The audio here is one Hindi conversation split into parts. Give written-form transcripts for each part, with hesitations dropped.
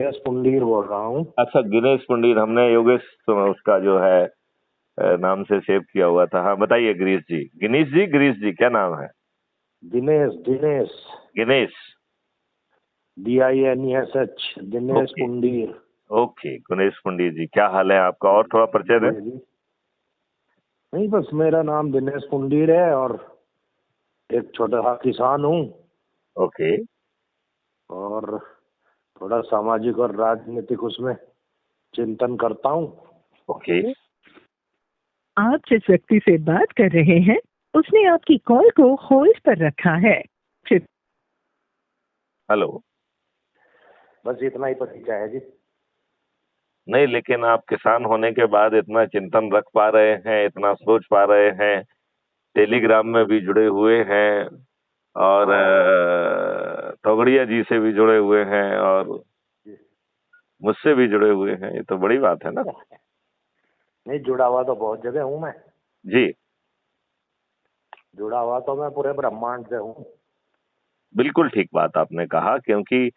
यस, पुंडीर बोल रहा हूँ। अच्छा, गिनेश पंडित, हमने योगेश उसका जो है नाम से सेव किया हुआ था। हाँ बताइए गिरीश जी, गिरीश जी क्या नाम है? दिनेश दिनेश गिनेश। DINESH, Dinesh okay. Pundir. Okay Ganesh Pandit ji, क्या हाल है आपका? और थोड़ा परिचय दें। जी जी। नहीं, बस मेरा नाम दिनेश पुंडीर है और एक छोटा सा किसान हूँ ओके। और थोड़ा सामाजिक और राजनीतिक उसमें चिंतन करता हूँ। ओके। आप जिस व्यक्ति से बात कर रहे हैं उसने आपकी कॉल को होल्ड पर रखा है। हेलो। बस इतना ही परिचय है जी। नहीं, लेकिन आप किसान होने के बाद इतना चिंतन रख पा रहे हैं, इतना सोच पा रहे हैं, टेलीग्राम में भी जुड़े हुए हैं और तोगड़िया जी से भी जुड़े हुए हैं और मुझसे भी जुड़े हुए हैं, ये तो बड़ी बात है ना। नहीं, जुड़ा हुआ तो बहुत जगह हूँ मैं। जी। जुड़ा हुआ तो मैं पूरे ब्रह्मांड से हूँ। बिल्कुल ठीक बात आपने कहा, क्योंकि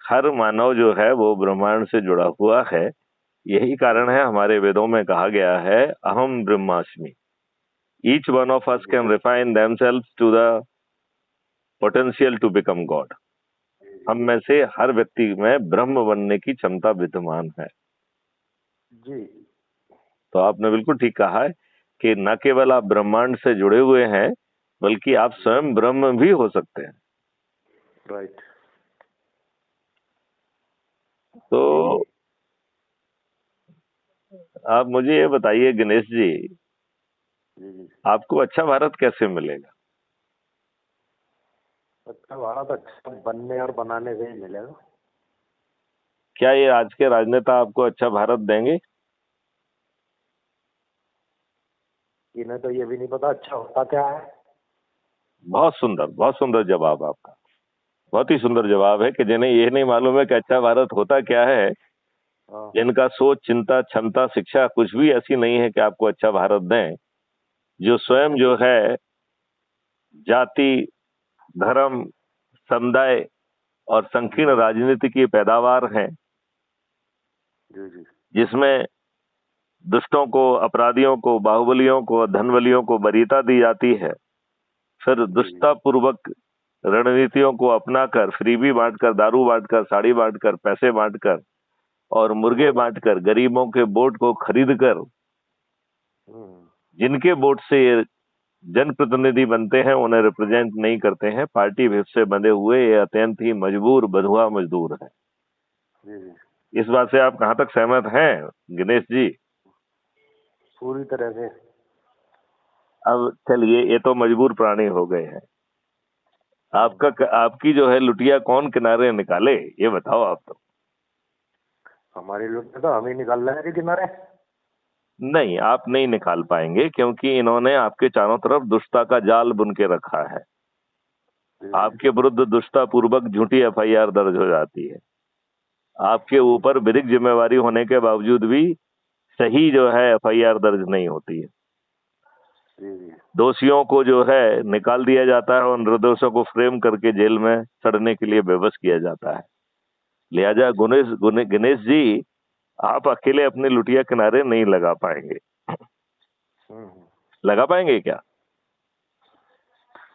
हर मानव जो है वो ब्रह्मांड से जुड़ा हुआ है। यही कारण है हमारे वेदों में कहा गया है अहम ब्रह्मास्मि। Each one of us can refine themselves to the potential to become God. हम में से हर व्यक्ति में ब्रह्म बनने की क्षमता विद्यमान है। जी। तो आपने बिल्कुल ठीक कहा है कि न केवल आप ब्रह्मांड से जुड़े हुए हैं बल्कि आप स्वयं ब्रह्म भी हो सकते हैं। राइट। तो आप मुझे ये बताइए गणेश जी, जी। आपको अच्छा भारत कैसे मिलेगा? अच्छा भारत अच्छा बनने और बनाने से ही मिलेगा। क्या ये आज के राजनेता आपको अच्छा भारत देंगे? इन्हें तो ये भी नहीं पता अच्छा होता क्या है। बहुत सुंदर जवाब आपका। बहुत ही सुंदर जवाब है कि जिन्हें ये नहीं मालूम है कि अच्छा भारत होता क्या है, हाँ। जिनका सोच, चिंता, क्षमता, शिक्षा कुछ भी ऐसी नहीं है कि आपको अच्छा भारत दें, जो स्वयं जो है जाति, धर्म, समुदाय और संकीर्ण राजनीति की पैदावार है, जी जी। जिसमें दुष्टों को, अपराधियों को, बाहुबलियों को, धनबलियों को वरीयता दी जाती है, फिर दुष्टता पूर्वक रणनीतियों को अपनाकर फ्रीबी बांटकर, दारू बांटकर, साड़ी बांटकर, पैसे बांटकर और मुर्गे बांटकर गरीबों के वोट को खरीद कर जिनके वोट से ये जनप्रतिनिधि बनते हैं उन्हें रिप्रेजेंट नहीं करते हैं, पार्टी भेद से बंधे हुए ये अत्यंत ही मजबूर बंधुआ मजदूर है। इस बात से आप कहां तक सहमत हैं गणेश जी? पूरी तरह से। अब चलिए, ये तो मजबूर प्राणी हो गए हैं। आपकी जो है लुटिया कौन किनारे निकाले, ये बताओ आप तो। हमारी लुट तो हम ही निकाल रहे हैं किनारे। नहीं, आप नहीं निकाल पाएंगे क्योंकि इन्होंने आपके चारों तरफ दुष्टता का जाल बुन के रखा है। आपके विरुद्ध दुष्टता पूर्वक झूठी FIR दर्ज हो जाती है। आपके ऊपर विधिक जिम्मेवारी होने के बावजूद भी सही जो है FIR दर्ज नहीं होती है। दोषियों को जो है निकाल दिया जाता है और निर्दोषों को फ्रेम करके जेल में सड़ने के लिए बेबस किया जाता है। लिहाजा गणेश जी, आप अकेले अपने लुटिया किनारे नहीं लगा पाएंगे। लगा पाएंगे क्या?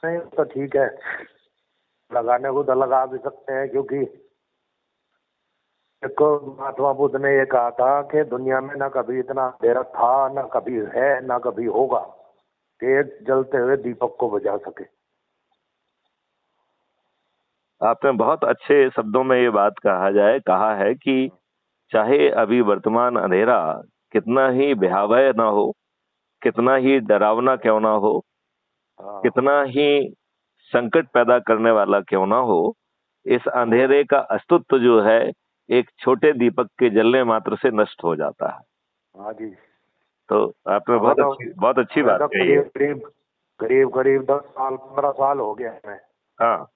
नहीं तो ठीक है, लगाने को तो लगा भी सकते हैं, क्योंकि देखो महात्मा बुद्ध ने ये कहा था कि दुनिया में ना कभी इतना अंधेरा था, ना कभी है, ना कभी होगा कि एक जलते हुए दीपक को बुझा सके। आपने बहुत अच्छे शब्दों में ये बात कहा है कि चाहे अभी वर्तमान अंधेरा कितना ही भयावह ना हो, कितना ही डरावना क्यों ना हो, कितना ही संकट पैदा करने वाला क्यों ना हो, इस अंधेरे का अस्तित्व जो है एक छोटे दीपक के जलने मात्र से नष्ट हो जाता है। हाँ जी। तो आपने बहुत अच्छी बात कही है। करीब 10 साल 15 साल हो गया है। हाँ।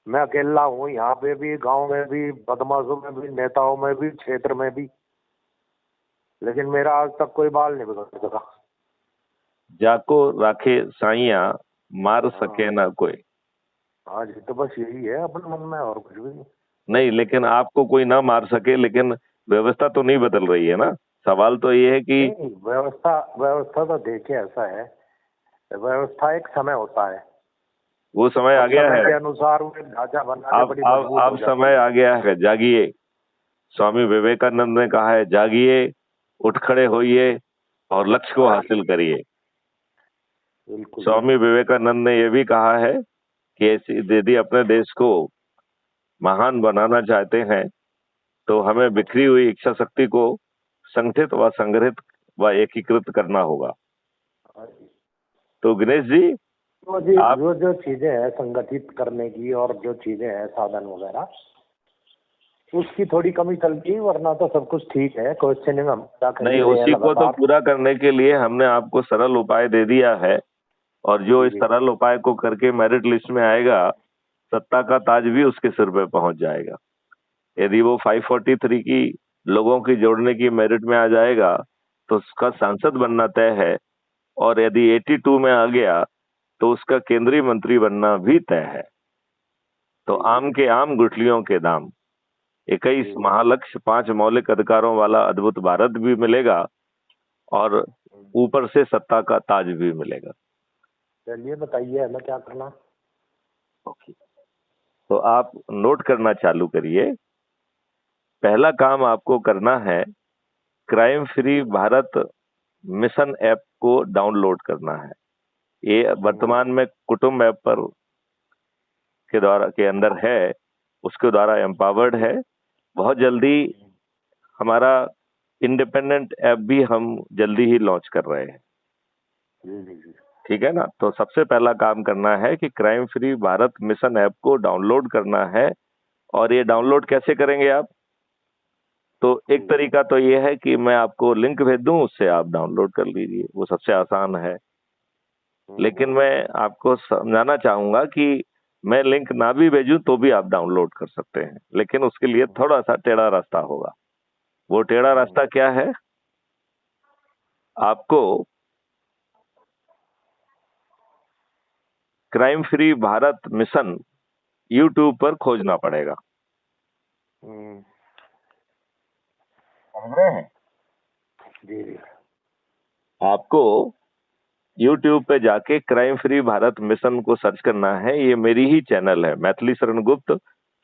मैं अकेला हूँ यहाँ पे भी, गांव में भी, बदमाशों में भी, नेताओं में भी, क्षेत्र में भी, लेकिन मेरा आज तक कोई बाल नहीं बिगड़ सका। जाको राखे साइया, मार सके ना कोई। हाँ जी, तो बस यही है अपने मन में, और कुछ भी नहीं। नहीं, लेकिन आपको कोई ना मार सके, लेकिन व्यवस्था तो नहीं बदल रही है ना। सवाल तो ये है कि नहीं, व्यवस्था व्यवस्था तो देखिए ऐसा है, व्यवस्था एक समय होता है, वो समय आ और गया समय है। के अनुसार वो ढांचा बना के बड़ी मजबूत अब हो जाती समय है। आ गया है, जागिए। स्वामी विवेकानंद ने कहा है, जागिए, उठ खड़े होइए और लक्ष्य को हासिल करिए। बिल्कुल। स्वामी विवेकानंद ने यह भी कहा है कि यदि अपने देश को महान बनाना चाहते हैं तो हमें बिखरी हुई इच्छा शक्ति को संगठित व संग्रहित व एकीकृत करना होगा। तो गणेश जी, तो जी आप जो जो चीजें हैं संगठित करने की और जो चीजें हैं साधन वगैरह, उसकी थोड़ी कमी चलती है, वरना तो सब कुछ ठीक है। क्वेश्चनिंग हम क्या कर नहीं, ही रहे हैं उसी को तो लगातार। पूरा करने के लिए हमने आपको सरल उपाय दे दिया है, और जो जी इस जी। सरल उपाय को करके मेरिट लिस्ट में आएगा, सत्ता का ताज भी उसके सिर पे पहुंच जाएगा। यदि वो 543 की लोगों की जोड़ने की मेरिट में आ जाएगा तो उसका सांसद बनना तय है, और यदि 82 में आ गया तो उसका केंद्रीय मंत्री बनना भी तय है। तो आम के आम गुठलियों के दाम, 21 महालक्ष्य, 5 मौलिक अधिकारों वाला अद्भुत भारत भी मिलेगा, और ऊपर से सत्ता का ताज भी मिलेगा। चलिए बताइए हमें क्या करना। ओके, तो आप नोट करना चालू करिए। पहला काम आपको करना है, crime free Bharat mission app को डाउनलोड करना है। ये वर्तमान में कुटुंब ऐप पर के अंदर है, उसके द्वारा एम्पावर्ड है। बहुत जल्दी हमारा इंडिपेंडेंट ऐप भी हम जल्दी ही लॉन्च कर रहे हैं। जी जी जी। ठीक है ना। तो सबसे पहला काम करना है कि crime free Bharat mission app को डाउनलोड करना है। और ये डाउनलोड कैसे करेंगे आप? तो एक तरीका तो ये है कि मैं आपको लिंक भेज दूं, उससे आप डाउनलोड कर लीजिए, वो सबसे आसान है। लेकिन मैं आपको समझाना चाहूंगा कि मैं लिंक ना भी भेजूं तो भी आप डाउनलोड कर सकते हैं, लेकिन उसके लिए थोड़ा सा टेढ़ा रास्ता होगा। वो टेढ़ा रास्ता क्या है? आपको crime free Bharat mission YouTube पर खोजना पड़ेगा। समझ रहे हैं? जी जी। आपको यूट्यूब पे जाके क्राइम फ्री भारत मिशन को सर्च करना है। ये मेरी ही चैनल है, Maithili Sharan Gupt,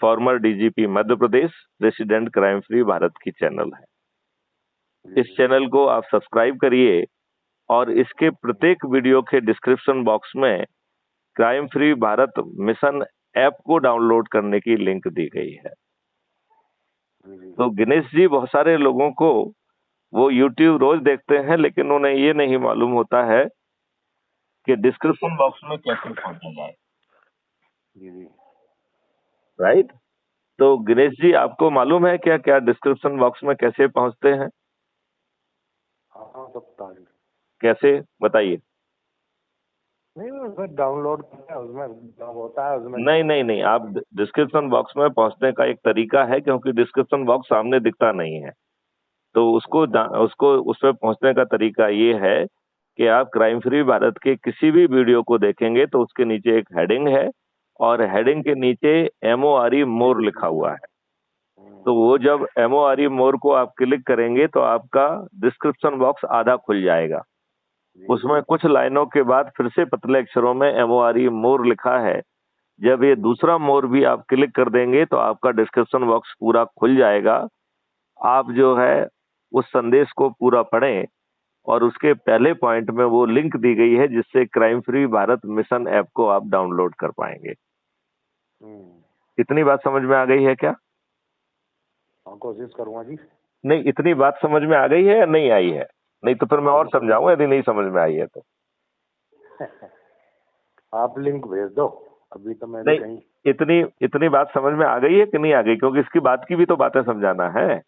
farmer DGP Madhya Pradesh, resident crime free Bharat की चैनल है। इस चैनल को आप सब्सक्राइब करिए, और इसके प्रत्येक वीडियो के डिस्क्रिप्शन बॉक्स में crime free Bharat mission app को डाउनलोड करने की लिंक दी गई है। तो गणेश जी, बहुत सारे लोगों को वो यूट्यूब रोज देखते हैं, लेकिन उन्हें ये नहीं मालूम होता है कि डिस्क्रिप्शन बॉक्स में कैसे पहुंचा जाए। राइट? तो गणेश जी, आपको मालूम है क्या क्या डिस्क्रिप्शन बॉक्स में कैसे पहुंचते हैं? हाँ सकता है। कैसे, बताइए। नहीं, उसमें डाउनलोड करना है, उसमें जो होता है उसमें। नहीं नहीं नहीं, आप डिस्क्रिप्शन बॉक्स में पहुंचने का एक तरीका है, क्योंकि डिस्क्रिप्शन बॉक्स सामने दिखता नहीं है। तो उसको उसमें पहुंचने का तरीका ये है कि आप क्राइम फ्री भारत के किसी भी वीडियो को देखेंगे तो उसके नीचे एक हेडिंग है, और हेडिंग के नीचे MORE मोर लिखा हुआ है। तो वो जब MORE मोर को आप क्लिक करेंगे तो आपका डिस्क्रिप्शन बॉक्स आधा खुल जाएगा। उसमें कुछ लाइनों के बाद फिर से पतले अक्षरों में MORE मोर लिखा है। जब ये दूसरा मोर भी आप क्लिक कर देंगे तो आपका डिस्क्रिप्शन बॉक्स पूरा खुल जाएगा। आप जो है उस संदेश को पूरा पढ़ें, और उसके पहले पॉइंट में वो लिंक दी गई है जिससे crime free Bharat mission app को आप डाउनलोड कर पाएंगे। इतनी बात समझ में आ गई है क्या? हाँ, कोशिश करूंगा जी। नहीं, इतनी बात समझ में आ गई है या नहीं आई है? नहीं तो फिर मैं और समझाऊंगा, यदि नहीं समझ में आई है तो। आप लिंक भेज दो, अभी तो मैं भी नहीं, कहीं। इतनी बात समझ में आ गई है कि नहीं आ गई? क्योंकि इसकी बात की भी तो बातें समझाना है।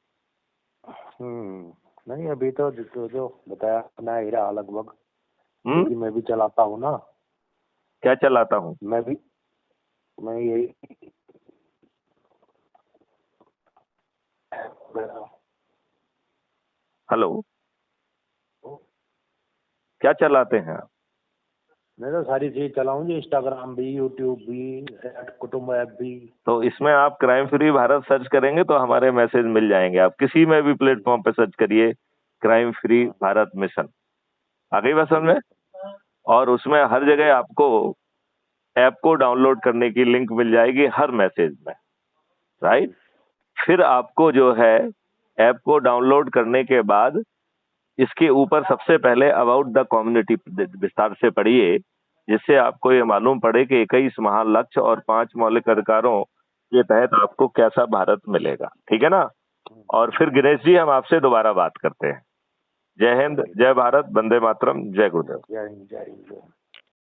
नहीं, अभी तो जो बताया ना हीरा लगभग, हम्म? क्योंकि मैं भी चलाता हूँ ना। क्या चलाता हूँ? मैं यही। हेलो, क्या चलाते हैं आप? मैं तो सारी चीज चलाऊं जी, इंस्टाग्राम भी, यूट्यूब भी, कुटुंब ऐप भी। तो इसमें आप क्राइम फ्री भारत सर्च करेंगे तो हमारे मैसेज मिल जाएंगे। आप किसी में भी प्लेटफॉर्म पे सर्च करिए क्राइम फ्री भारत मिशन, आ गई बात समझ में। और उसमें हर जगह आपको ऐप को डाउनलोड करने की लिंक मिल जाएगी हर मैसेज में, राइट। फिर आपको जो है ऐप को डाउनलोड करने के बाद इसके ऊपर सबसे पहले अबाउट द कम्युनिटी विस्तार से पढ़िए, जिससे आपको ये मालूम पड़े कि 21 महान लक्ष्य और 5 मौलिक अधिकारों के तहत आपको कैसा भारत मिलेगा, ठीक है ना। और फिर गिरीश जी हम आपसे दोबारा बात करते हैं। जय हिंद, जय भारत, वंदे मातरम, जय गुरुदेव। जय हिंद, जय हिंद।